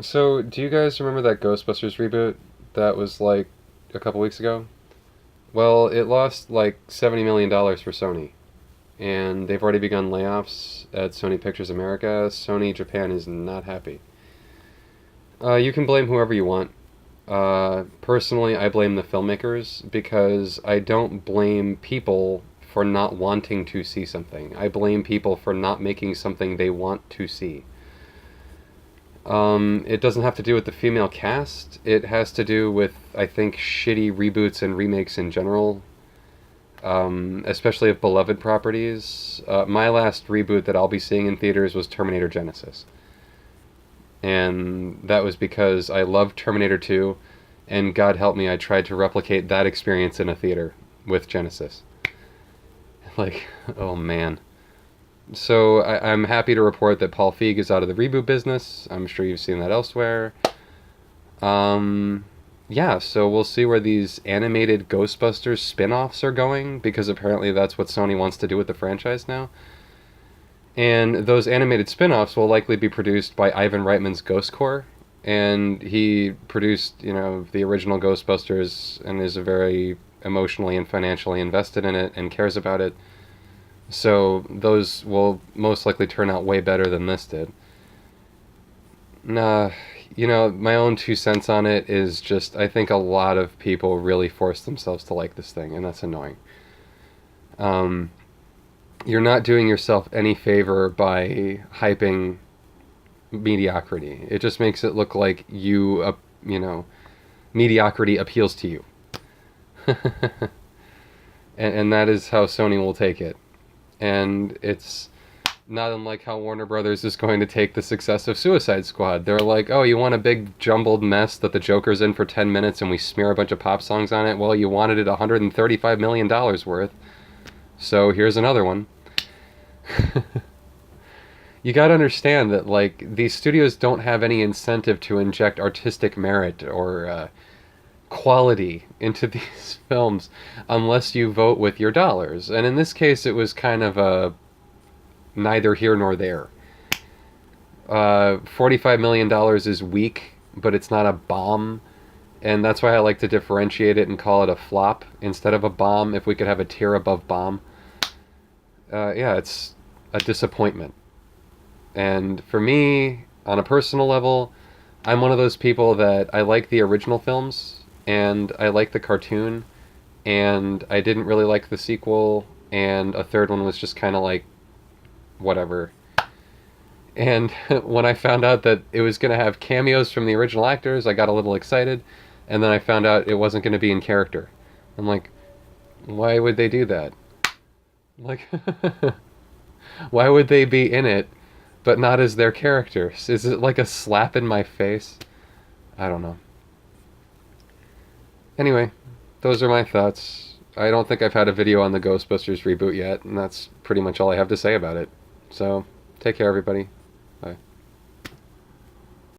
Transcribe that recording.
So, do you guys remember that Ghostbusters reboot that was like a couple weeks ago? Well, it lost like $70 million for Sony, and they've already begun layoffs at Sony Pictures America. Sony Japan is not happy. You can blame whoever you want. Personally, I blame the filmmakers because I don't blame people for not wanting to see something. I blame people for not making something they want to see. It doesn't have to do with the female cast. It has to do with, I think, shitty reboots and remakes in general, especially of beloved properties. My last reboot that I'll be seeing in theaters was Terminator Genesis. And that was because I loved Terminator 2, and God help me, I tried to replicate that experience in a theater with Genesis. Like, oh man. So I'm happy to report that Paul Feig is out of the reboot business. I'm sure you've seen that elsewhere. Um, yeah, so we'll see where these animated Ghostbusters spin-offs are going, because apparently that's what Sony wants to do with the franchise now. And those animated spin-offs will likely be produced by Ivan Reitman's Ghost Corps, and he produced, the original Ghostbusters and is very emotionally and financially invested in it and cares about it. So those will most likely turn out way better than this did. Nah, my own 2 cents on it is just I think a lot of people really force themselves to like this thing, and that's annoying. Um, you're not doing yourself any favor by hyping mediocrity. It just makes it look like mediocrity appeals to you. And that is how Sony will take it. And it's not unlike how Warner Brothers is going to take the success of Suicide Squad. They're like, oh, you want a big jumbled mess that the Joker's in for 10 minutes and we smear a bunch of pop songs on it? Well, you wanted it $135 million worth, so here's another one. You gotta understand that, like, these studios don't have any incentive to inject artistic merit or quality into these films unless you vote with your dollars. And in this case, it was kind of a neither here nor there. $45 million is weak, but it's not a bomb. And that's why I like to differentiate it and call it a flop instead of a bomb. If we could have a tier above bomb. Yeah, it's a disappointment. And for me, on a personal level, I'm one of those people that I like the original films, and I like the cartoon, and I didn't really like the sequel, and a third one was just kind of like, whatever. And when I found out that it was going to have cameos from the original actors, I got a little excited, and then I found out it wasn't going to be in character. I'm like, why would they do that? Like, why would they be in it, but not as their characters? Is it like a slap in my face? I don't know. Anyway, those are my thoughts. I don't think I've had a video on the Ghostbusters reboot yet, and that's pretty much all I have to say about it. So, take care, everybody. Bye.